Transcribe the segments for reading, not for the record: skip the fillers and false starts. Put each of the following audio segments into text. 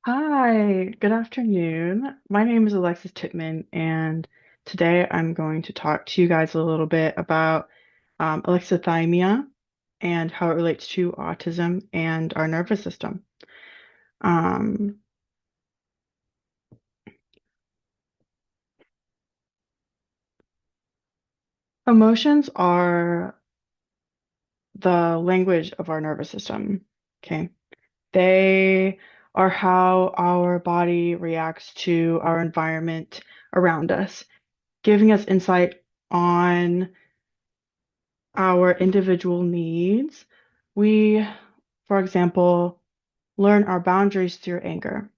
Hi, good afternoon. My name is Alexis Tippmann, and today I'm going to talk to you guys a little bit about alexithymia and how it relates to autism and our nervous system. Um, Emotions are the language of our nervous system. Okay. They are how our body reacts to our environment around us, giving us insight on our individual needs. We, for example, learn our boundaries through anger,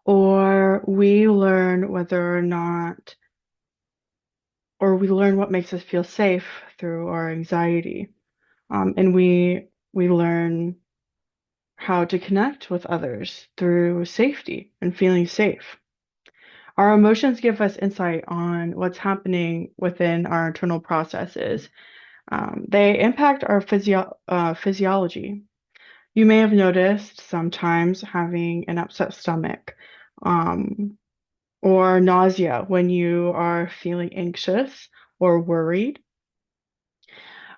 or we learn whether or not, or we learn what makes us feel safe through our anxiety. And we learn how to connect with others through safety and feeling safe. Our emotions give us insight on what's happening within our internal processes. They impact our physiology. You may have noticed sometimes having an upset stomach, um, or nausea when you are feeling anxious or worried.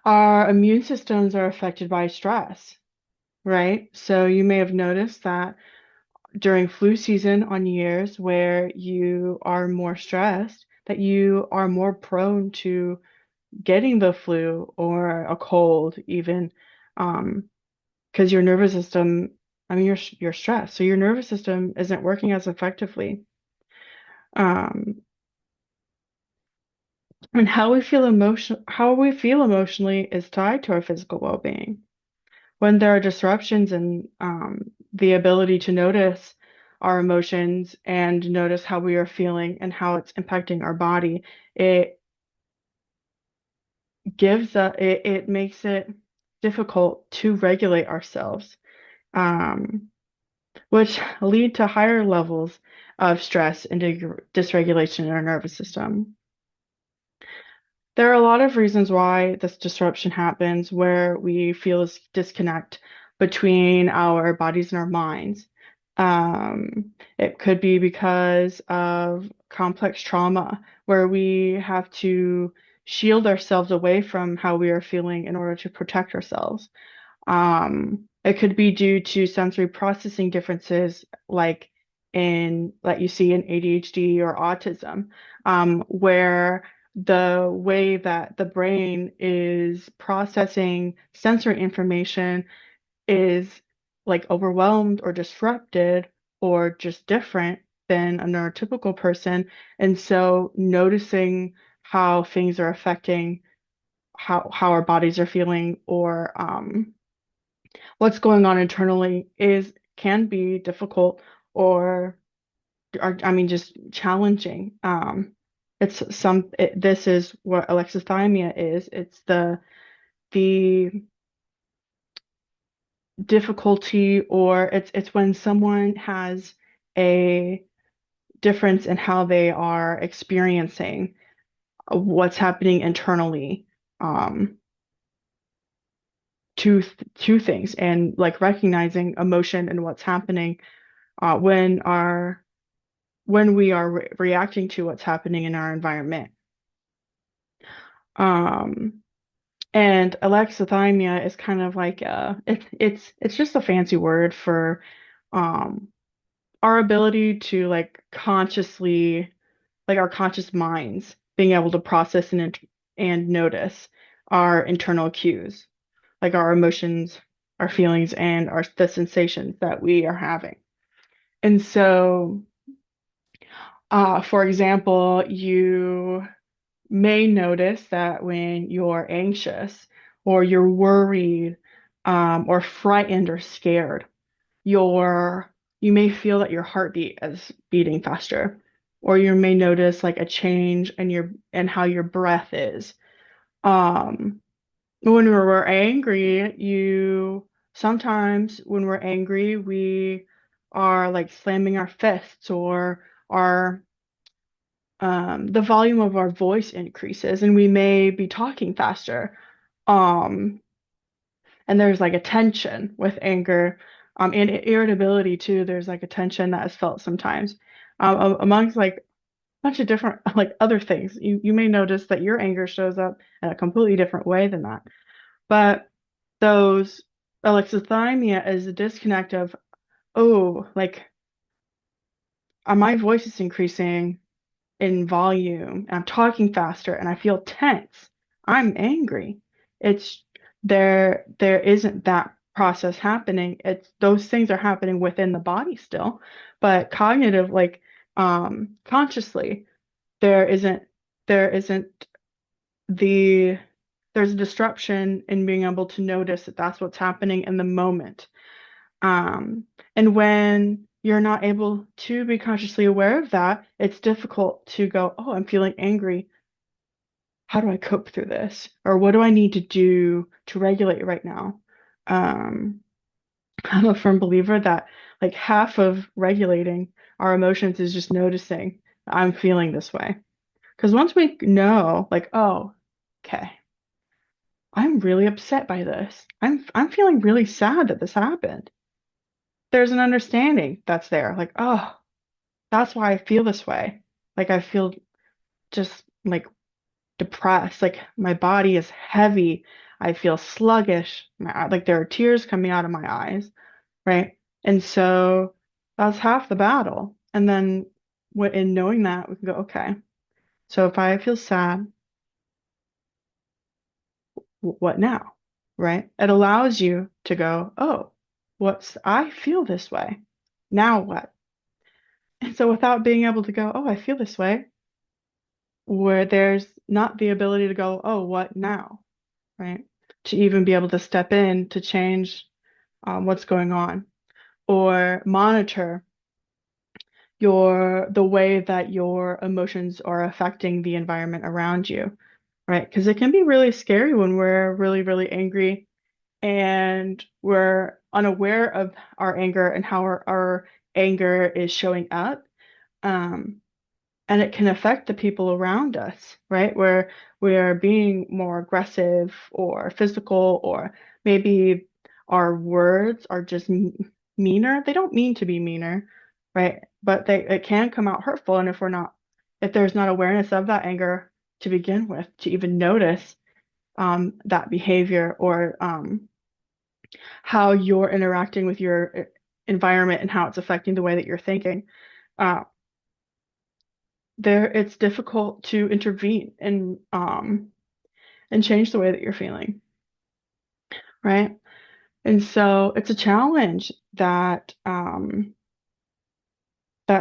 Our immune systems are affected by stress, right? So you may have noticed that during flu season on years where you are more stressed, that you are more prone to getting the flu or a cold even. Um, because your nervous system, I mean, you're stressed, so your nervous system isn't working as effectively. Um, and how we feel emotionally is tied to our physical well-being. When there are disruptions in the ability to notice our emotions and notice how we are feeling and how it's impacting our body, it it makes it difficult to regulate ourselves. Um, which lead to higher levels of stress and dysregulation in our nervous system. There are a lot of reasons why this disruption happens where we feel this disconnect between our bodies and our minds. It could be because of complex trauma where we have to shield ourselves away from how we are feeling in order to protect ourselves. It could be due to sensory processing differences, like in that you see in ADHD or autism, where the way that the brain is processing sensory information is like overwhelmed or disrupted or just different than a neurotypical person. And so noticing how things are affecting how our bodies are feeling or what's going on internally is can be difficult or I mean just challenging. This is what alexithymia is. It's the difficulty or it's when someone has a difference in how they are experiencing what's happening internally um to things and like recognizing emotion and what's happening when we are reacting to what's happening in our environment. Um, and alexithymia is kind of like it's just a fancy word for um our ability to like consciously like our conscious minds being able to process and notice our internal cues, like our emotions, our feelings, and the sensations that we are having. And so, for example, you may notice that when you're anxious or you're worried or frightened or scared, you may feel that your heartbeat is beating faster, or you may notice like a change in your and how your breath is. Um, when we're angry, you sometimes when we're angry, we are like slamming our fists or our the volume of our voice increases and we may be talking faster. Um, and there's like a tension with anger. And irritability too. There's like a tension that is felt sometimes, amongst like a bunch of different like other things. You may notice that your anger shows up in a completely different way than that. But those alexithymia is a disconnect of, oh, like my voice is increasing in volume, and I'm talking faster, and I feel tense. I'm angry. It's there isn't that process happening. It's those things are happening within the body still, but cognitive, like consciously, there isn't there isn't the there's a disruption in being able to notice that that's what's happening in the moment. Um, and when you're not able to be consciously aware of that, it's difficult to go, oh, I'm feeling angry. How do I cope through this? Or what do I need to do to regulate right now? Um, I'm a firm believer that like half of regulating our emotions is just noticing I'm feeling this way. Because once we know, like, oh, okay, I'm really upset by this. I'm feeling really sad that this happened. There's an understanding that's there. Like, oh, that's why I feel this way. Like I feel just like depressed. Like my body is heavy. I feel sluggish. Like there are tears coming out of my eyes, right? And so that's half the battle. And then in knowing that, we can go, okay, so if I feel sad, what now? Right? It allows you to go, oh, I feel this way. Now what? And so without being able to go, oh, I feel this way, where there's not the ability to go, oh, what now? Right? To even be able to step in to change what's going on or monitor the way that your emotions are affecting the environment around you, right? Because it can be really scary when we're really, really angry and we're unaware of our anger and how our anger is showing up. Um, and it can affect the people around us, right? Where we are being more aggressive or physical, or maybe our words are just meaner. They don't mean to be meaner, right? But it can come out hurtful. And if there's not awareness of that anger to begin with, to even notice that behavior or how you're interacting with your environment and how it's affecting the way that you're thinking. Uh, it's difficult to intervene and change the way that you're feeling, right? And so it's a challenge that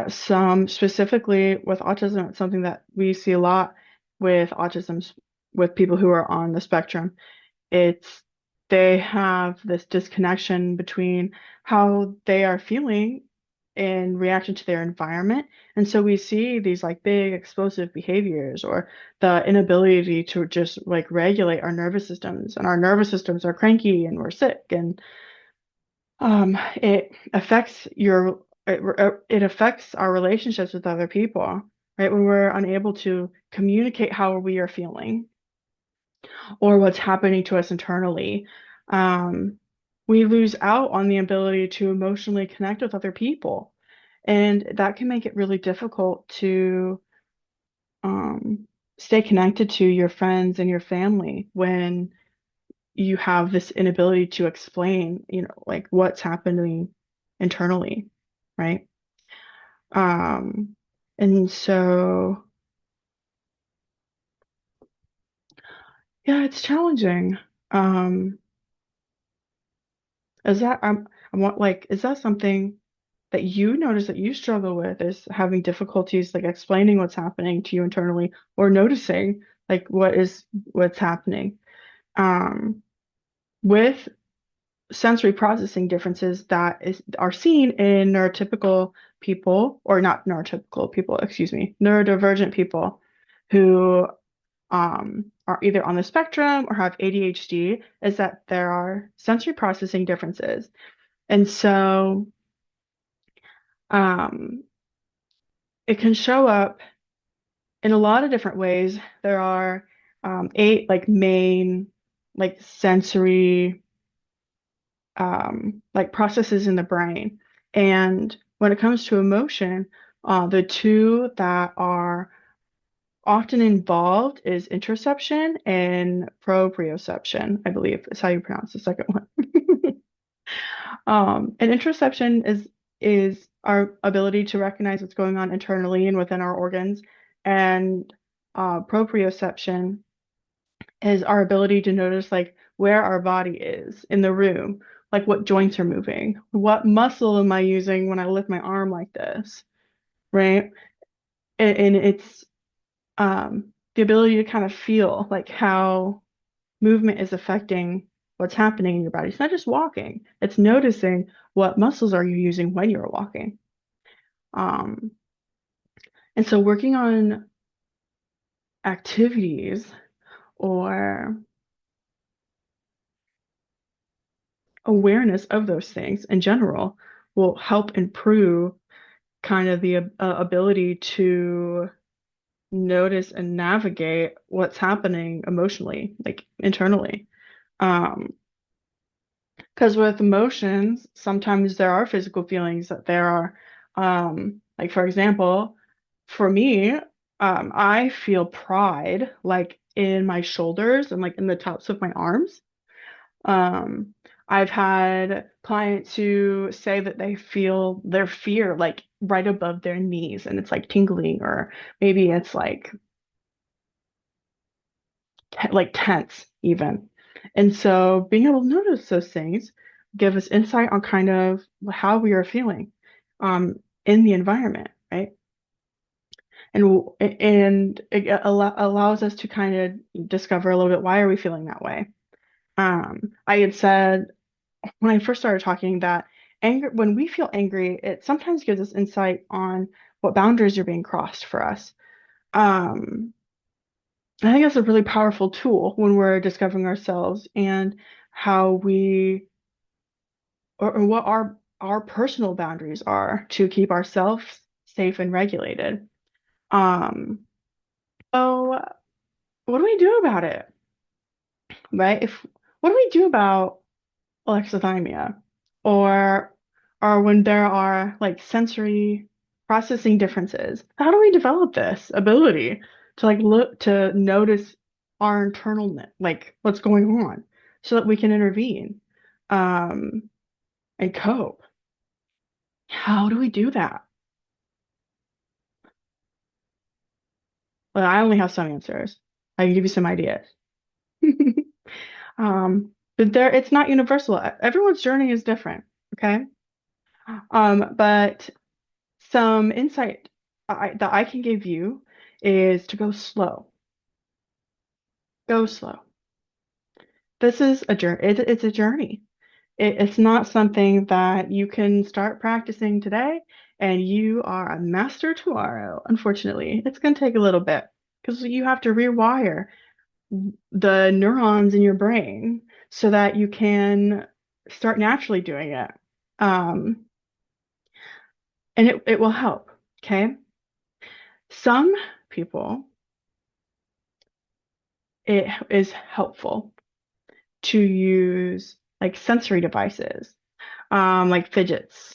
some specifically with autism, it's something that we see a lot with autism with people who are on the spectrum. It's they have this disconnection between how they are feeling in reaction to their environment. And so we see these like big explosive behaviors or the inability to just like regulate our nervous systems. And our nervous systems are cranky and we're sick. And it affects it affects our relationships with other people, right? When we're unable to communicate how we are feeling or what's happening to us internally, um, we lose out on the ability to emotionally connect with other people. And that can make it really difficult to stay connected to your friends and your family when you have this inability to explain, like what's happening internally, right? Um, and so, yeah, it's challenging. Um, Is that I want like is that something that you notice that you struggle with is having difficulties like explaining what's happening to you internally or noticing like what's happening um with sensory processing differences that are seen in neurotypical people or not neurotypical people, excuse me, neurodivergent people who are either on the spectrum or have ADHD is that there are sensory processing differences. And so um, it can show up in a lot of different ways. There are eight like main like sensory like processes in the brain. And when it comes to emotion, the two that are often involved is interoception and proprioception, I believe is how you pronounce the second one. And interoception is our ability to recognize what's going on internally and within our organs, and proprioception is our ability to notice like where our body is in the room, like what joints are moving, what muscle am I using when I lift my arm like this, right? And it's the ability to kind of feel like how movement is affecting what's happening in your body. It's not just walking, it's noticing what muscles are you using when you're walking. Um, and so working on activities or awareness of those things in general will help improve kind of the ability to notice and navigate what's happening emotionally, like internally. Um, because with emotions, sometimes there are physical feelings that there are, like for example, for me, I feel pride like in my shoulders and like in the tops of my arms. Um, I've had clients who say that they feel their fear like right above their knees and it's like tingling, or maybe it's like tense even. And so being able to notice those things give us insight on kind of how we are feeling in the environment, right? And it allows us to kind of discover a little bit, why are we feeling that way? I had said when I first started talking that anger, when we feel angry, it sometimes gives us insight on what boundaries are being crossed for us. Um, I think that's a really powerful tool when we're discovering ourselves and how we, or what our personal boundaries are to keep ourselves safe and regulated. Um, so what do we do about it, right? If What do we do about alexithymia, or when there are like sensory processing differences? How do we develop this ability to like look to notice our internal like what's going on so that we can intervene um and cope? How do we do that? Well, I only have some answers. I can give you some ideas. But it's not universal. Everyone's journey is different, okay? But some insight that I can give you is to go slow. Go slow. This is a journey. It's a journey. It's not something that you can start practicing today and you are a master tomorrow. Unfortunately, it's going to take a little bit because you have to rewire the neurons in your brain so that you can start naturally doing it. Um, and it will help. Okay. Some people, it is helpful to use like sensory devices, like fidgets.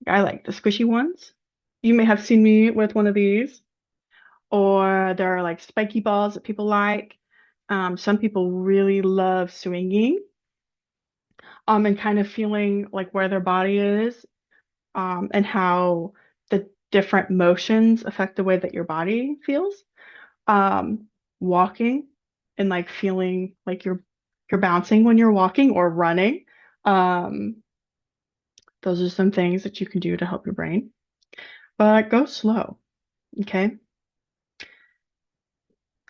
I like the squishy ones. You may have seen me with one of these, or there are like spiky balls that people like. Some people really love swinging, and kind of feeling like where their body is, and how the different motions affect the way that your body feels. Um, Walking and like feeling like you're bouncing when you're walking or running. Um, those are some things that you can do to help your brain. But go slow, okay?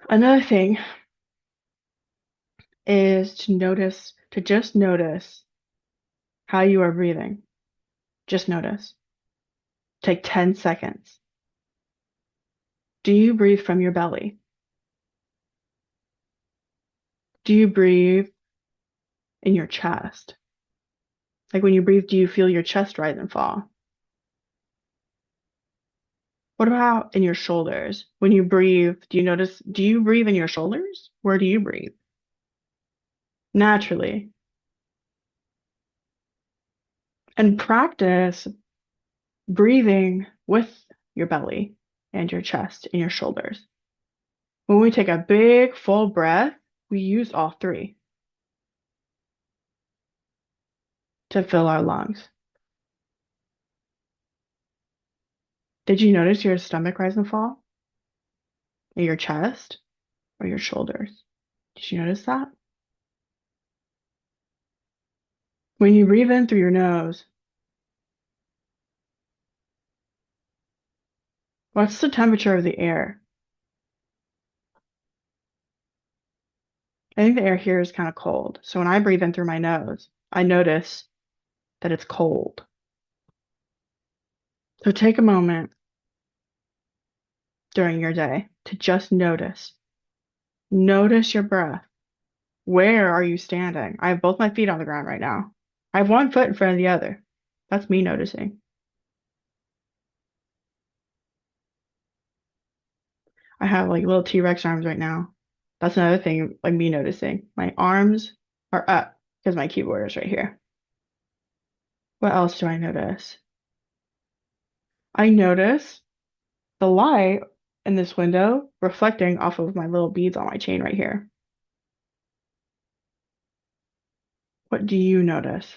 Another thing is to just notice how you are breathing. Just notice. Take 10 seconds. Do you breathe from your belly? Do you breathe in your chest? Like when you breathe, do you feel your chest rise and fall? What about in your shoulders? When you breathe, do you breathe in your shoulders? Where do you breathe? Naturally. And practice breathing with your belly and your chest and your shoulders. When we take a big full breath, we use all three to fill our lungs. Did you notice your stomach rise and fall? In your chest or your shoulders? Did you notice that? When you breathe in through your nose, what's the temperature of the air? I think the air here is kind of cold. So when I breathe in through my nose, I notice that it's cold. So take a moment during your day to just notice. Notice your breath. Where are you standing? I have both my feet on the ground right now. I have one foot in front of the other. That's me noticing. I have like little T-Rex arms right now. That's another thing, like me noticing. My arms are up because my keyboard is right here. What else do I notice? I notice the light in this window reflecting off of my little beads on my chain right here. What do you notice?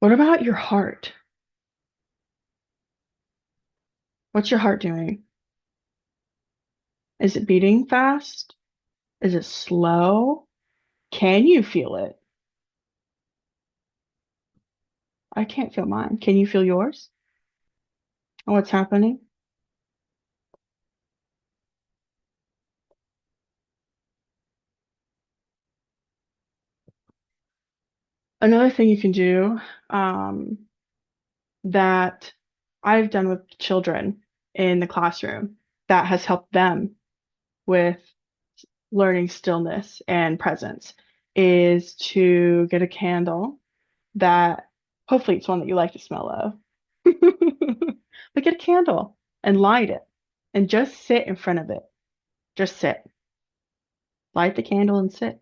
What about your heart? What's your heart doing? Is it beating fast? Is it slow? Can you feel it? I can't feel mine. Can you feel yours? What's happening? Another thing you can do um, that I've done with children in the classroom that has helped them with learning stillness and presence is to get a candle that hopefully it's one that you like the smell of. But get a candle and light it and just sit in front of it. Just sit. Light the candle and sit.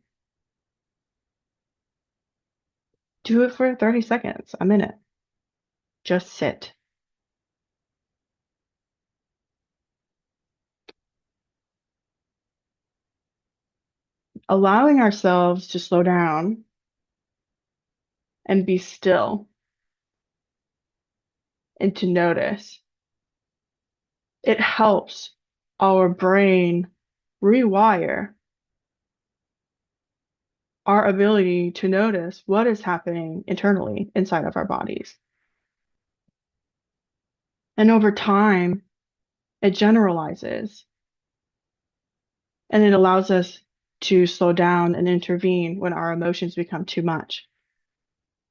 Do it for 30 seconds, a minute. Just sit. Allowing ourselves to slow down and be still and to notice. It helps our brain rewire our ability to notice what is happening internally inside of our bodies. And over time, it generalizes and it allows us to slow down and intervene when our emotions become too much.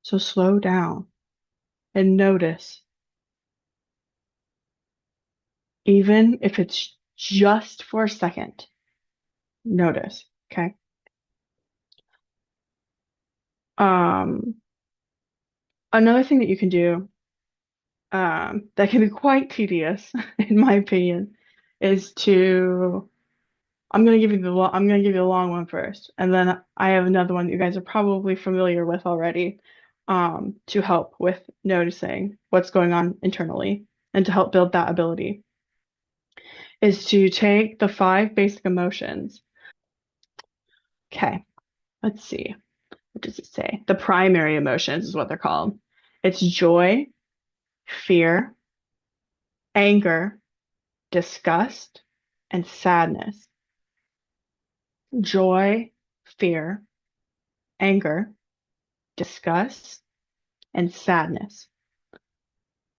So slow down and notice, even if it's just for a second, notice, okay? Um, Another thing that you can do that can be quite tedious, in my opinion, is to I'm gonna give you the long one first, and then I have another one that you guys are probably familiar with already, to help with noticing what's going on internally and to help build that ability, is to take the five basic emotions. Okay, let's see. What does it say? The primary emotions is what they're called. It's joy, fear, anger, disgust, and sadness. Joy, fear, anger, disgust, and sadness.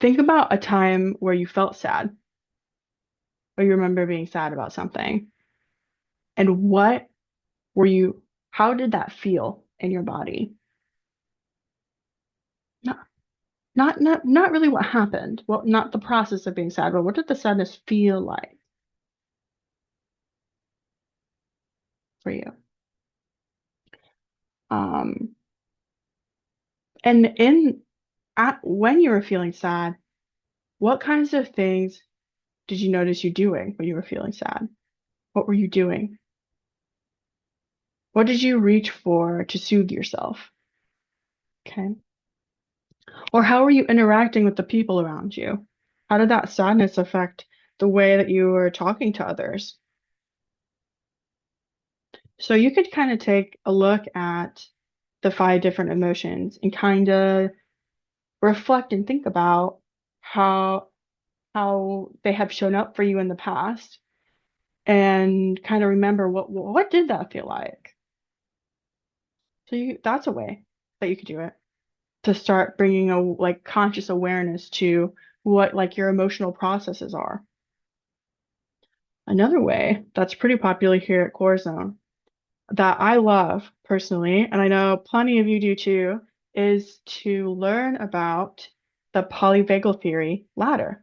Think about a time where you felt sad or you remember being sad about something. And what were you, how did that feel in your body? Not, not really what happened. Well, not the process of being sad, but what did the sadness feel like for you? Um, and when you were feeling sad, what kinds of things did you notice you doing when you were feeling sad? What were you doing? What did you reach for to soothe yourself? Okay. Or how are you interacting with the people around you? How did that sadness affect the way that you were talking to others? So you could kind of take a look at the five different emotions and kind of reflect and think about how how they have shown up for you in the past and kind of remember what did that feel like? So that's a way that you could do it to start bringing a like conscious awareness to what like your emotional processes are. Another way that's pretty popular here at Core Zone that I love personally, and I know plenty of you do too, is to learn about the polyvagal theory ladder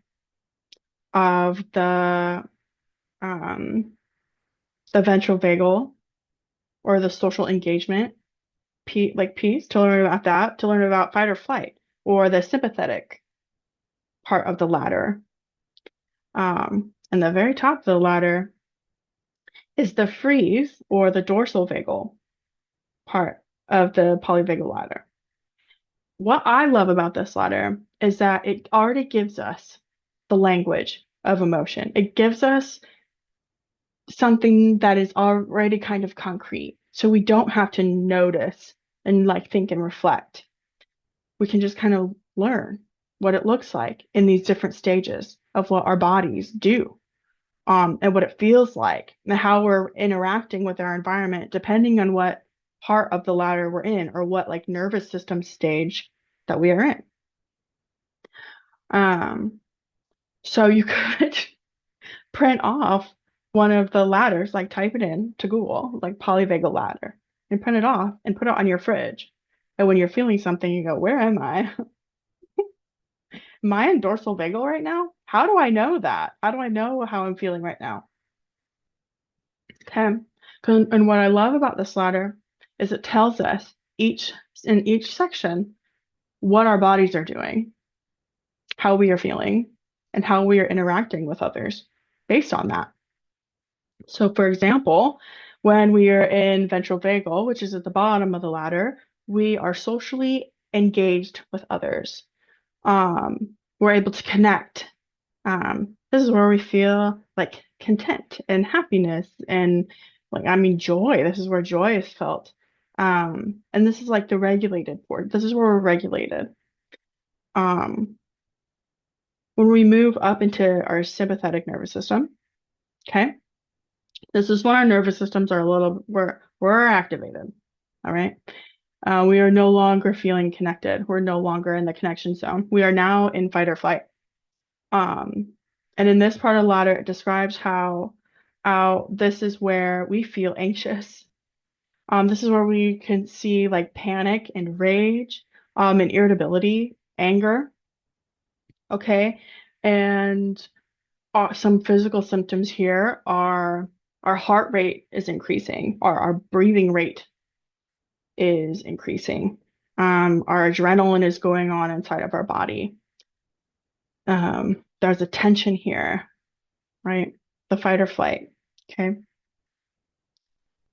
of um, the ventral vagal or the social engagement piece to learn about that, to learn about fight or flight or the sympathetic part of the ladder. And the very top of the ladder is the freeze or the dorsal vagal part of the polyvagal ladder. What I love about this ladder is that it already gives us the language of emotion. It gives us something that is already kind of concrete. So we don't have to notice and like think and reflect. We can just kind of learn what it looks like in these different stages of what our bodies do, and what it feels like, and how we're interacting with our environment, depending on what part of the ladder we're in or what like nervous system stage that we are in. Um, so you could print off one of the ladders, like type it in to Google, like polyvagal ladder, and print it off and put it on your fridge. And when you're feeling something, you go, where am I? Am I in dorsal vagal right now? How do I know that? How do I know how I'm feeling right now? Okay. And what I love about this ladder is it tells us each in each section what our bodies are doing, how we are feeling, and how we are interacting with others based on that. So, for example, when we are in ventral vagal, which is at the bottom of the ladder, we are socially engaged with others. We're able to connect. This is where we feel like content and happiness and like, I mean, joy. This is where joy is felt. And this is like the regulated part. This is where we're regulated. Um, when we move up into our sympathetic nervous system, okay, this is when our nervous systems are a little, we're activated. All right. We are no longer feeling connected. We're no longer in the connection zone. We are now in fight or flight. Um, and in this part of the ladder, it describes how this is where we feel anxious. This is where we can see like panic and rage, and irritability, anger. Okay. And some physical symptoms here are our heart rate is increasing, our breathing rate is increasing. Our adrenaline is going on inside of our body. There's a tension here, right? The fight or flight. Okay.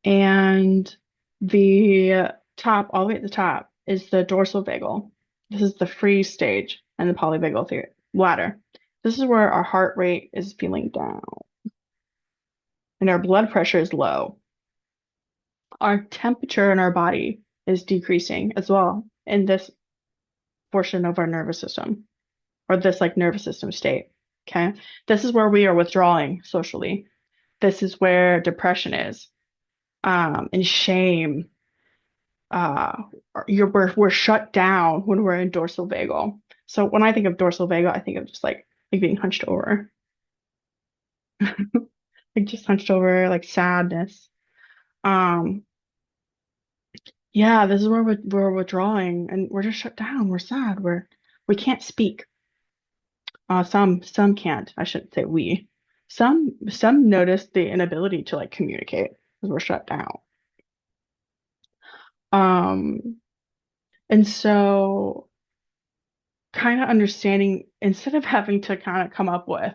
And the top, all the way at the top, is the dorsal vagal. This is the freeze stage and the polyvagal ladder. This is where our heart rate is feeling down and our blood pressure is low. Our temperature in our body is decreasing as well in this portion of our nervous system or this like nervous system state. Okay. This is where we are withdrawing socially. This is where depression is, and shame. Uh, we're shut down when we're in dorsal vagal. So when I think of dorsal vagal, I think of just like being hunched over, like just hunched over, like sadness. Um, yeah, this is where we're withdrawing and we're just shut down. We're sad. We can't speak. Some can't. I shouldn't say we. Some notice the inability to like communicate because we're shut down. Um, and so kind of understanding instead of having to kind of come up with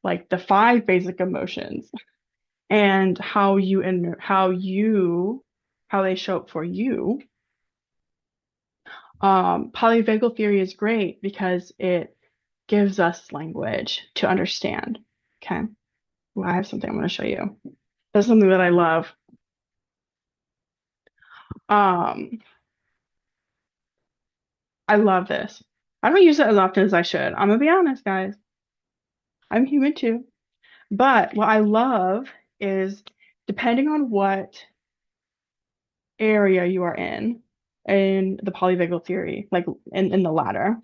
like the five basic emotions and how they show up for you. Polyvagal theory is great because it gives us language to understand. Okay. Well, I have something I'm going to show you. That's something that I love. Um, I love this. I don't use it as often as I should. I'm gonna be honest, guys. I'm human too. But what I love is depending on what area you are in the polyvagal theory, like in the ladder,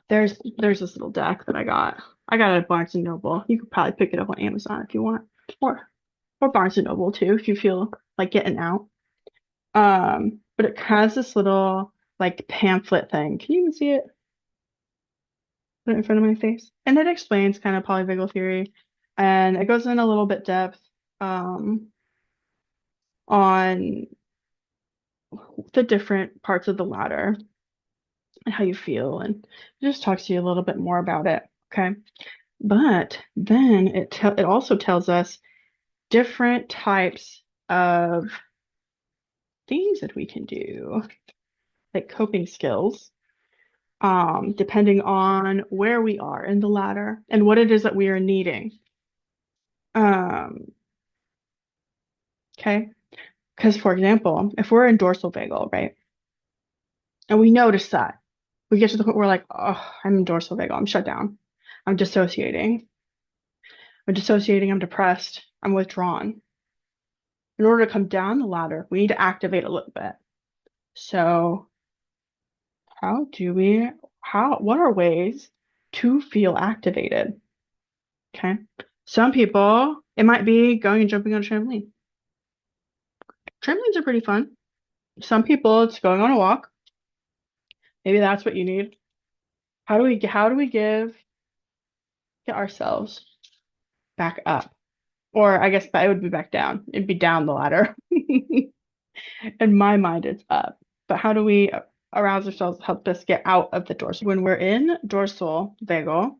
there's this little deck that I got. I got it at Barnes and Noble. You could probably pick it up on Amazon if you want, or Barnes and Noble too if you feel like getting out. But it has this little like pamphlet thing. Can you even see it? Put it in front of my face. And it explains kind of polyvagal theory, and it goes in a little bit depth um, on the different parts of the ladder and how you feel, and it just talks to you a little bit more about it. Okay. But then it also tells us different types of things that we can do, like coping skills, depending on where we are in the ladder and what it is that we are needing. Um, okay. Because, for example, if we're in dorsal vagal, right, and we notice that, we get to the point where we're like, oh, I'm in dorsal vagal, I'm shut down, I'm dissociating, I'm depressed, I'm withdrawn. In order to come down the ladder, we need to activate a little bit. So, how do we, what are ways to feel activated? Okay. Some people, it might be going and jumping on a trampoline. Trampolines are pretty fun. Some people, it's going on a walk. Maybe that's what you need. How do we get ourselves back up? Or I guess it would be back down. It'd be down the ladder. In my mind, it's up. But how do we arouse ourselves, help us get out of the dorsal? When we're in dorsal vagal,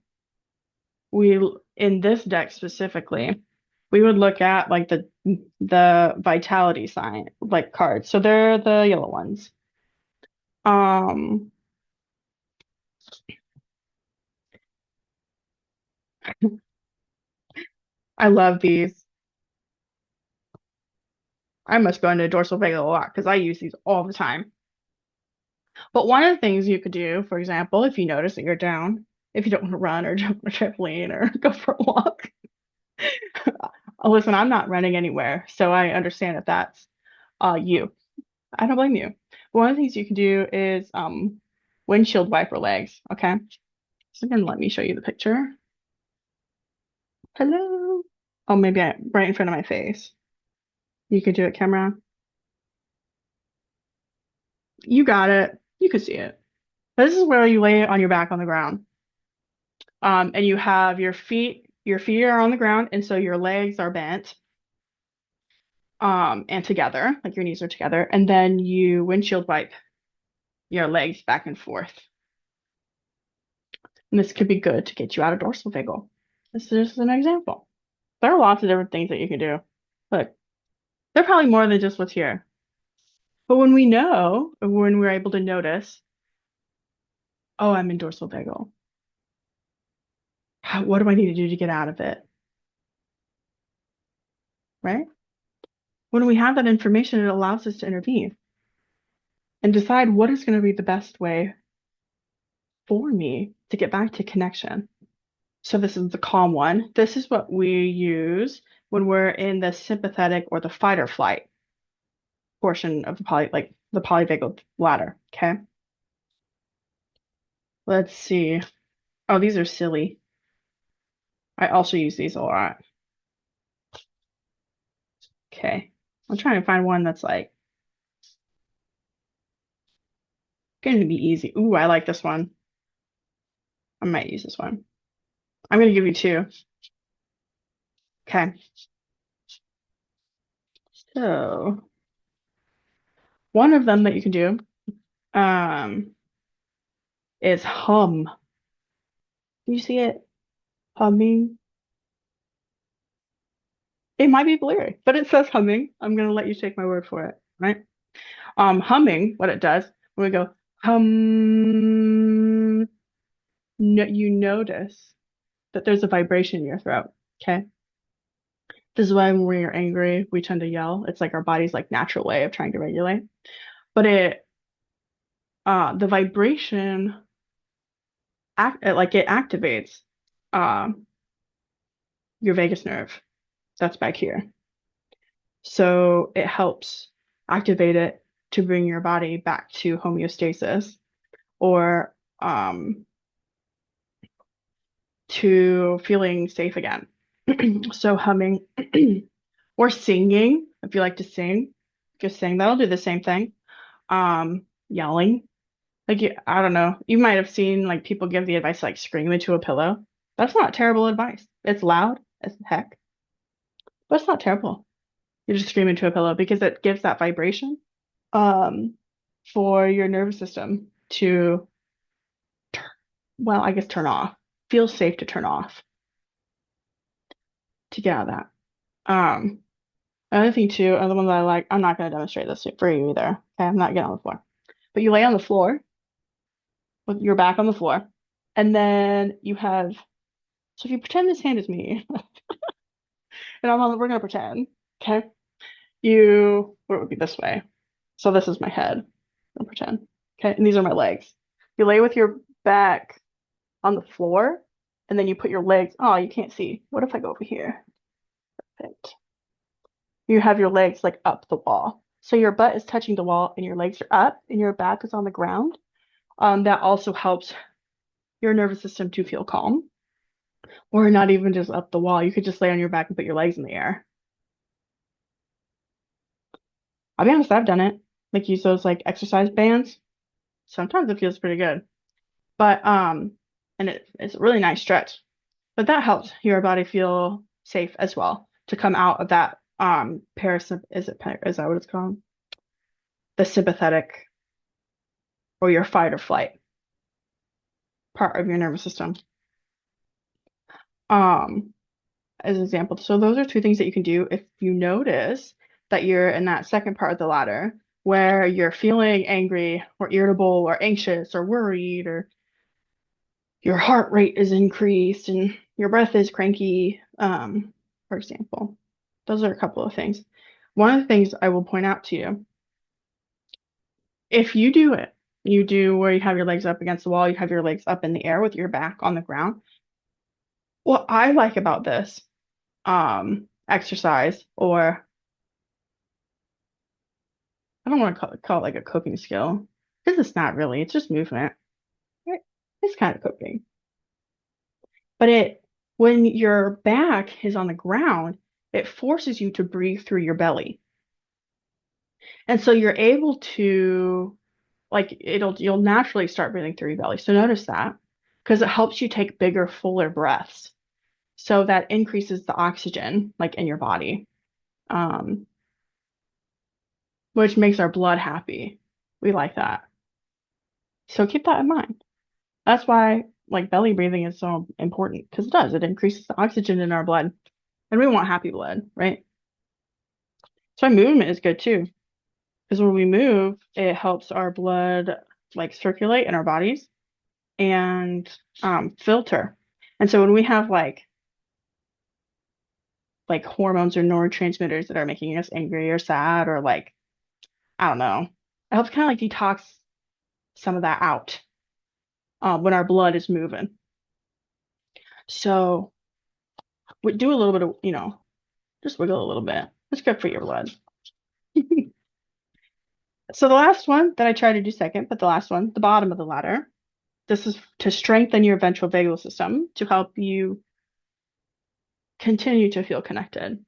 we in this deck specifically, we would look at like the vitality sign, like cards. So they're the yellow ones. Um, I love these. I must go into dorsal vagal a lot because I use these all the time. But one of the things you could do, for example, if you notice that you're down, if you don't want to run or jump on a trampoline or go for a walk, listen, I'm not running anywhere, so I understand if that's you. I don't blame you. One of the things you can do is windshield wiper legs. Okay, so again, let me show you the picture. Hello. Oh, maybe right in front of my face. You could do it, camera. You got it. You could see it. This is where you lay on your back on the ground. And you have your feet are on the ground, and so your legs are bent, and together, like your knees are together, and then you windshield wipe your legs back and forth. And this could be good to get you out of dorsal vagal. This is just an example. There are lots of different things that you can do. Look, they're probably more than just what's here. But when we're able to notice, oh, I'm in dorsal vagal. What do I need to do to get out of it? Right? When we have that information, it allows us to intervene and decide what is going to be the best way for me to get back to connection. So this is the calm one. This is what we use when we're in the sympathetic or the fight or flight portion of the polyvagal ladder. Okay. Let's see. Oh, these are silly. I also use these a lot. Okay. I'm trying to find one that's like going to be easy. Ooh, I like this one. I might use this one. I'm going to give you two. Okay. So one of them that you can do um is hum. Do you see it? Humming. It might be blurry, but it says humming. I'm gonna let you take my word for it, right? Humming, what it does, when we go hum, no, you notice that there's a vibration in your throat. Okay. This is why when we're angry, we tend to yell. It's like our body's like natural way of trying to regulate. But the vibration it activates um your vagus nerve that's back here. So it helps activate it to bring your body back to homeostasis or to feeling safe again. So humming or singing, if you like to sing, just sing. That'll do the same thing. Yelling. Like I don't know. You might have seen like people give the advice like scream into a pillow. That's not terrible advice. It's loud as heck, but it's not terrible. You just scream into a pillow because it gives that vibration um for your nervous system to well, I guess turn off. Feels safe to turn off to get out of that. Another thing too, another one that I like, I'm not going to demonstrate this for you either. Okay, I'm not getting on the floor. But you lay on the floor with your back on the floor, and then you have, so if you pretend this hand is me, and we're going to pretend, okay? Where it would be this way. So this is my head. I'll pretend. Okay, and these are my legs. You lay with your back on the floor, and then you put your legs, oh, you can't see. What if I go over here? Perfect. You have your legs like up the wall. So your butt is touching the wall and your legs are up and your back is on the ground. That also helps your nervous system to feel calm. Or not even just up the wall. You could just lay on your back and put your legs in the air. I'll be honest, I've done it. Like use those like exercise bands. Sometimes it feels pretty good. But and it's a really nice stretch. But that helps your body feel safe as well to come out of that is that what it's called? The sympathetic or your fight or flight part of your nervous system. Um, as an example. So those are two things that you can do if you notice that you're in that second part of the ladder where you're feeling angry or irritable or anxious or worried or your heart rate is increased and your breath is cranky, for example. Those are a couple of things. One of the things I will point out to you, if you do it, you do where you have your legs up against the wall, you have your legs up in the air with your back on the ground. What I like about this exercise, or I don't want to call it like a coping skill, because it's not really, it's just movement. Right? It's kind of coping. But when your back is on the ground, it forces you to breathe through your belly. And so you're able to, like, you'll naturally start breathing through your belly. So notice that, because it helps you take bigger, fuller breaths. So that increases the oxygen, like in your body, um, which makes our blood happy. We like that. So keep that in mind. That's why like belly breathing is so important because it does. It increases the oxygen in our blood. And we want happy blood, right? So movement is good too. Because when we move, it helps our blood like circulate in our bodies and filter. And so when we have like hormones or neurotransmitters that are making us angry or sad or like, I don't know, it helps kind of like detox some of that out when our blood is moving. So we do a little bit of, just wiggle a little bit. It's good for your blood. So the last one that I try to do second, but the last one, the bottom of the ladder, this is to strengthen your ventral vagal system to help you continue to feel connected.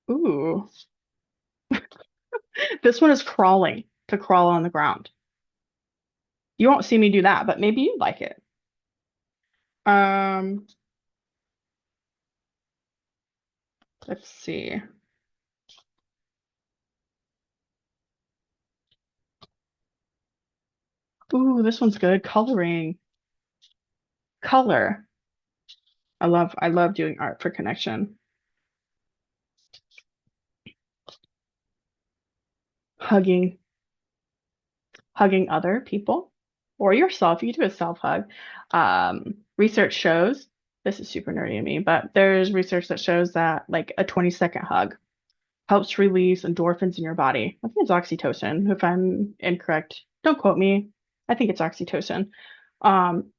Ooh, this one is crawling, to crawl on the ground. You won't see me do that, but maybe you'd like it. Um, let's see. Ooh, this one's good. Coloring. Color. I love doing art for connection. Hugging, hugging other people or yourself. You can do a self hug. Research shows, this is super nerdy to me, but there's research that shows that like a 20-second hug helps release endorphins in your body. I think it's oxytocin. If I'm incorrect, don't quote me. I think it's oxytocin. Um,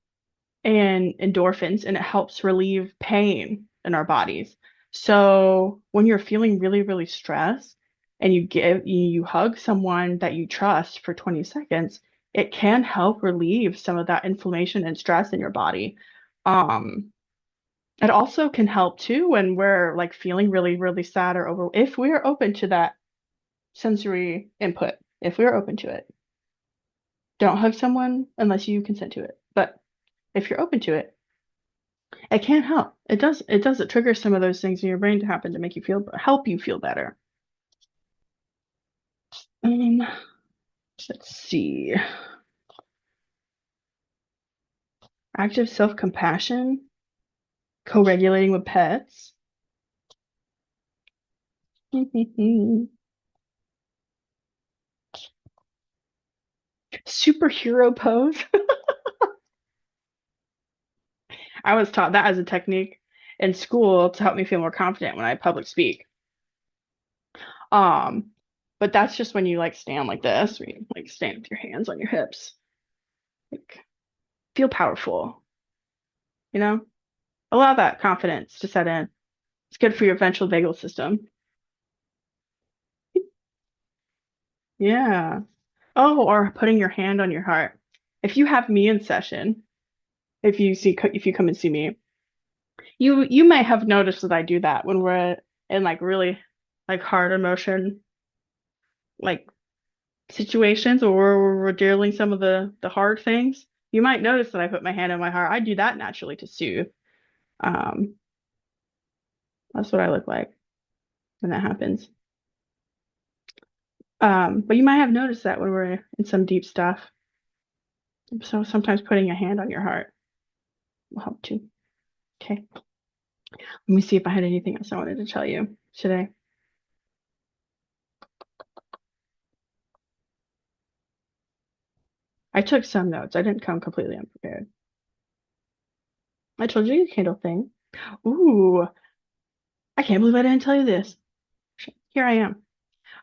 and endorphins, and it helps relieve pain in our bodies. So when you're feeling really, really stressed and you hug someone that you trust for 20 seconds, it can help relieve some of that inflammation and stress in your body. Um, it also can help too when we're like feeling really, really sad or over if we're open to that sensory input, if we're open to it. Don't hug someone unless you consent to it. But if you're open to it, it can help. It does. It triggers some of those things in your brain to happen to make you help you feel better. Um, let's see. Active self-compassion, co-regulating with pets. Superhero pose. I was taught that as a technique in school to help me feel more confident when I public speak. Um, but that's just when you like stand like this, where you like stand with your hands on your hips. Like feel powerful, you know? Allow that confidence to set in. It's good for your ventral vagal system. Yeah. Oh, or putting your hand on your heart. If you have me in session, if you come and see me, you might have noticed that I do that when we're in like really like hard emotion like situations or we're dealing some of the hard things. You might notice that I put my hand on my heart. I do that naturally to soothe. Um, that's what I look like when that happens. But you might have noticed that when we're in some deep stuff. So sometimes putting a hand on your heart will help too. Okay. Let me see if I had anything else I wanted to tell you today. I took some notes. I didn't come completely unprepared. I told you the candle thing. Ooh, I can't believe I didn't tell you this. Here I am.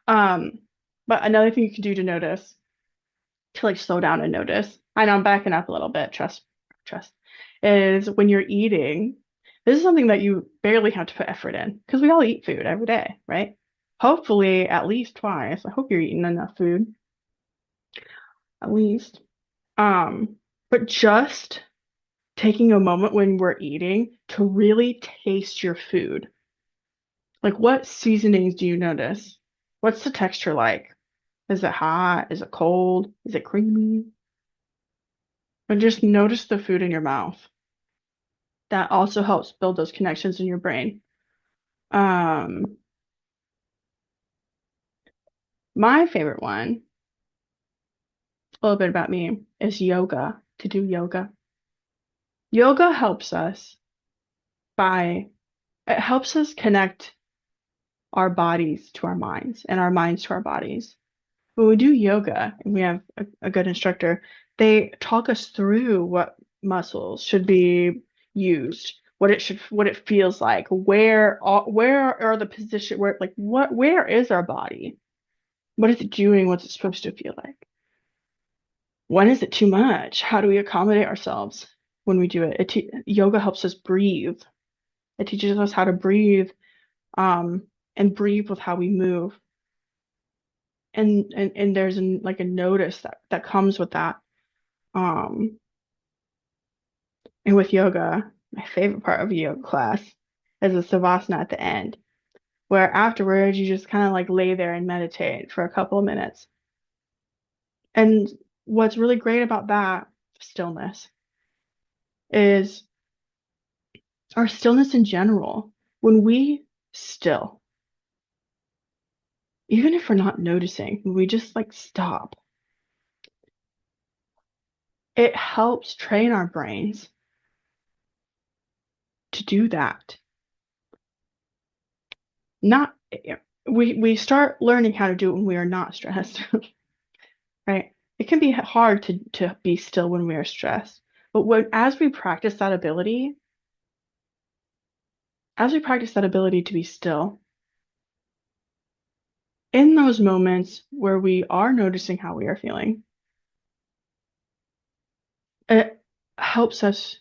Um, but another thing you can do to notice, to like slow down and notice. I know I'm backing up a little bit, trust, is when you're eating. This is something that you barely have to put effort in because we all eat food every day, right? Hopefully at least twice. I hope you're eating enough food, at least. But just taking a moment when we're eating to really taste your food. Like what seasonings do you notice? What's the texture like? Is it hot? Is it cold? Is it creamy? And just notice the food in your mouth. That also helps build those connections in your brain. Um, my favorite one, a little bit about me, is yoga, to do yoga. Yoga helps us by, it helps us connect our bodies to our minds and our minds to our bodies. When we do yoga and we have a good instructor, they talk us through what muscles should be used, what it feels like, where are the position, where is our body? What is it doing? What's it supposed to feel like? When is it too much? How do we accommodate ourselves when we do it? Yoga helps us breathe. It teaches us how to breathe, um, and breathe with how we move. And there's like a notice that comes with that. Um, and with yoga, my favorite part of a yoga class is the savasana at the end, where afterwards you just kind of like lay there and meditate for a couple of minutes. And what's really great about that stillness is our stillness in general. When we still, even if we're not noticing, when we just like stop, it helps train our brains to do that. Not we start learning how to do it when we are not stressed, right? It can be hard to be still when we are stressed. But as we practice that ability, to be still, in those moments where we are noticing how we are feeling, it helps us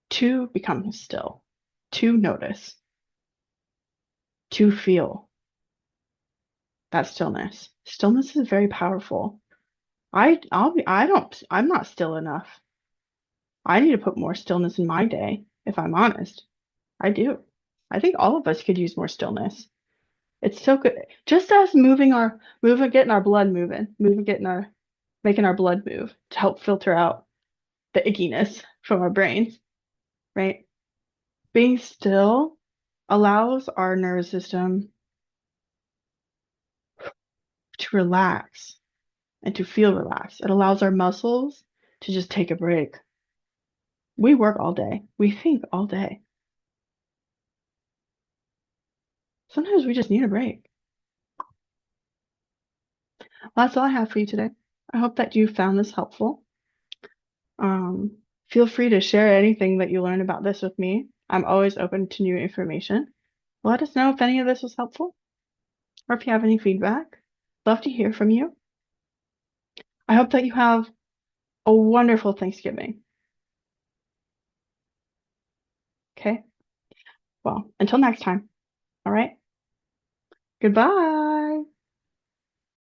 to become still, to notice, to feel that stillness. Stillness is very powerful. I'm not still enough. I need to put more stillness in my day, if I'm honest. I do. I think all of us could use more stillness. It's so good. Just us getting our blood making our blood move to help filter out the ickiness from our brains, right? Being still allows our nervous system to relax and to feel relaxed. It allows our muscles to just take a break. We work all day. We think all day. Sometimes we just need a break. Well, that's all I have for you today. I hope that you found this helpful. Feel free to share anything that you learn about this with me. I'm always open to new information. Let us know if any of this was helpful or if you have any feedback. Love to hear from you. I hope that you have a wonderful Thanksgiving. Okay? Well, until next time. All right? Goodbye.